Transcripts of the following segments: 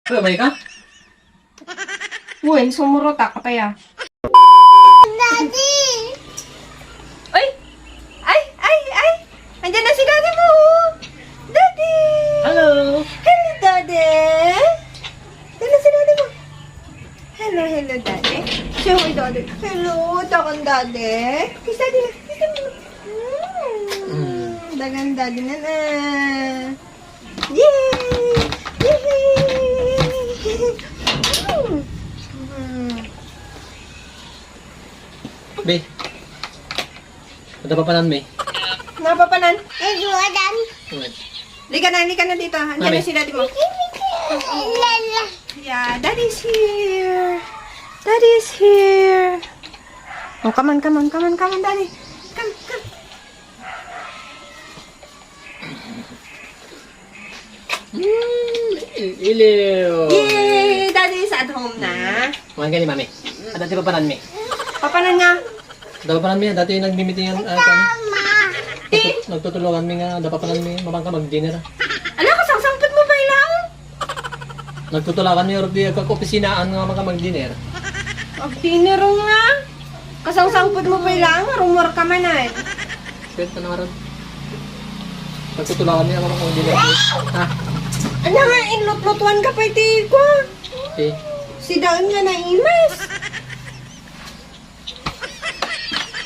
May ka? Uy, sumurotak ka pa ya. Daddy! Ay! Ay! Ay! Ay! Andiyan na si daddy mo! Daddy! Hello! Hello, daddy! Hello si daddy mo. Hello, hello, daddy. Siya mo, daddy. Hello, takang daddy. Kiss daddy na. Kiss daddy mo. Dagang daddy na na. Yay! Yay! Be. Ada papanan, Be. Napapanan? Nagwadan. Lika na dito. Andiyan Mami. na si daddy mo. Lala. Yeah, daddy's here. Daddy's here. Oh, come on, daddy. Come. Iliw! Yay! Daddy's at home na. Kumain ka ni Mami. Ada ti papanan, Me. Papanan nga. Ada papanan, Me. Dati nagmimitingan, Mama. nagtutulungan, Me nga. Ada papanan, Me. Mamang ka mag-dinner. Ala, kasangsampot mo ba ilang? Nagtutulakan, Me. Ordi, kag-opisinaan nga mga mag-dinner. Mag-dinner nga. Kasangsampot mo ba ilang? Rumor ka man ay. Pwede ka na rin. Nagtutulakan, Me. Mga mag-dinner. Ha? Ano nga, inlot-lotuan ka pa iti ko. Okay. Si Daon nga na imas.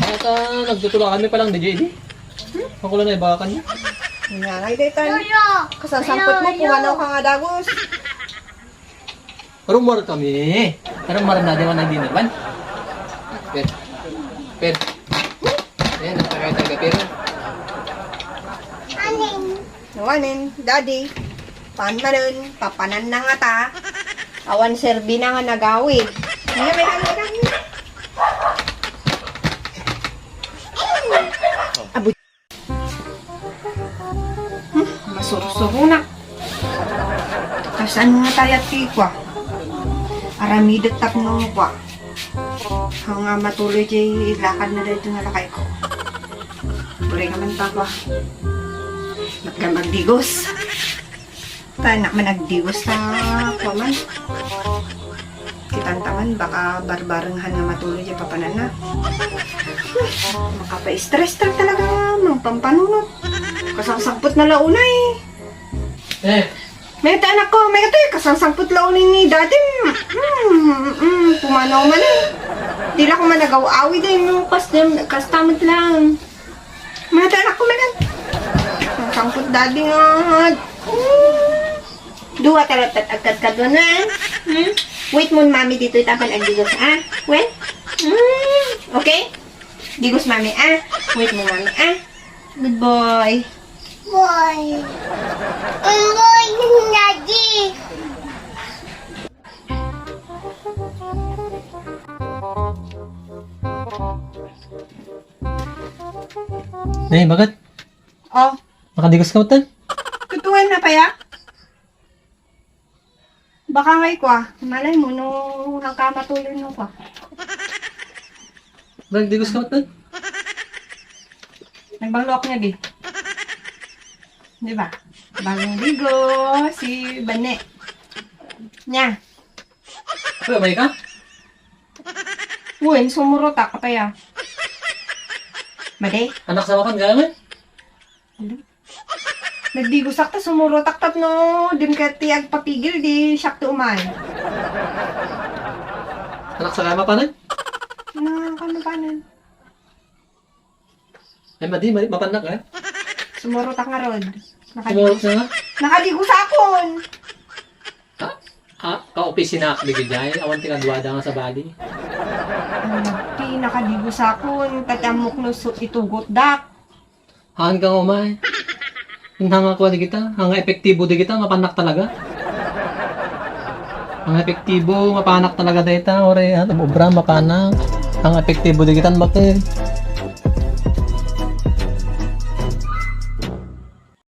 At nagtutulakan, Me palang DJ, di? Ako lang na ibakan niya. Nga, daytan. Lolo. Kasangsampot mo, pumanaw ka nga dagos. Rumor kami. Rumor na di ba nag-dinner ban? Per. Ayan, nakakita pero. Aning. Nawanin, daddy. Pananon, papanan na nga ta. Awan serbi na nga nagawid. Ngayon, may hanggang. Abo. Masursuro na. Kasan nga tayat kikwa. Aramidot tapno kwa. Hanga matuloy jay lakad na dito nga lakay ko. Buri ka man pa kwa. Ba't ka magdigos? Tanak man nagdigos na kwa man. Kitantaman baka barbarenghan nga matuloy jay papanan na. Makapa-stress tal talaga mang pampanunot. Kasangsangpot na launa eh. May ito anak ko, may ito eh, kasangsangpot launin ni dati. Pumanaw man eh. Di lang ko man nagaw-awi din yung kastamot lang. May ito anak ko man eh. Kasangsangpot dati nga. Dua talatat agad-agad na eh. Wait mo mami dito itapan ang digos ah. Wait. Okay? Digos mami ah. Wait mo mami ah. Good boy. Boy. Boy. Daddy. Nay, bakit? Oh, Makadigos ka utan? tutuan na pa ya? Baka ngay kwa. Malay mo nung hangkamatuloy nung kwa. Nagdigos ka utan? Nagbanglok niya di. Di ba? Bagong ligo, si Bane. Nya. May ka? Uy, sumurotak ka pa ya. Made? Anak sa wakan gano'n? Nagdigosak ta sumurotak tat no. Dim ka tiyag papigil di siyak to umay. Anak sa kama pa na? Nakakanupanan. Ay, mapanak eh. Sumurotak nga rod. Kumulot na nga. Nakadigusakon. Ka-opisina ka bigay dahil. Awan tinagwada nga sa bali. Nakadigosak,on tatamok no itugot dak. Haan ka nga umay. Hanga kuha di kita. Hanga epektibo di kita. Mapanak talaga. Hanga epektibo. Mapanak talaga dita. Ore, obra mapanak. Hanga epektibo di kita. Bakit?